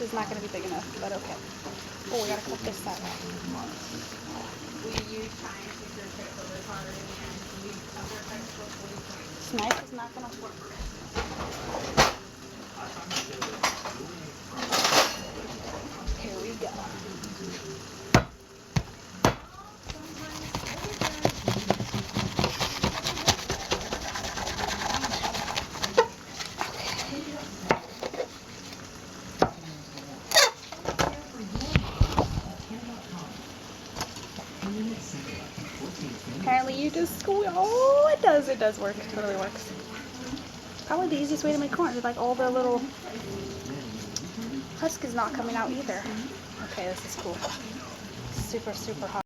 is not going to be big enough, but okay. Oh, we got to cut this side out. This knife is not going to work. Here we go. Apparently you just squeeze. Oh, it does work. It totally works. Probably the easiest way to make corn is like all the little husk is not coming out either. Okay, this is cool. Super, super hot.